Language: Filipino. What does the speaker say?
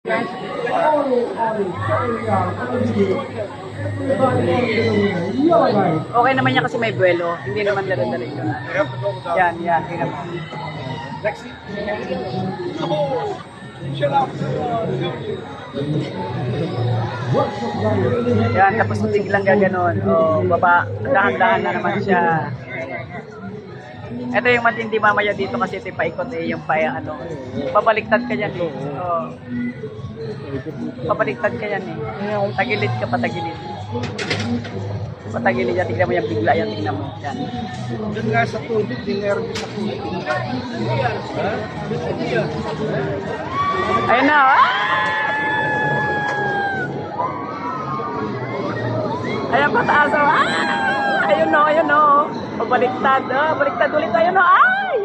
Okay naman niya kasi may buwelo. Hindi naman dala-diretso na. Yan, yan. Tingnan mo. Yan, tapos biglang gaganon. O, baba. Dahan-dahan na naman siya. Ito yung matindi mamaya dito kasi ito paikot yung ano. Babaliktad ka yan eh. Oh. Babaliktad ka yan eh. Tagilid ka, patagilid. Patagilid yan, tignan mo yan, bigla yan, tignan mo. Yan. Doon nga sa tubig, dinervyo sa tubig. Ayun na, ah! Ayan pataas, oh. Ah! Ayun no, ayun no. Pabaliktad, oh. Baliktad ulit, ayun no. Ay!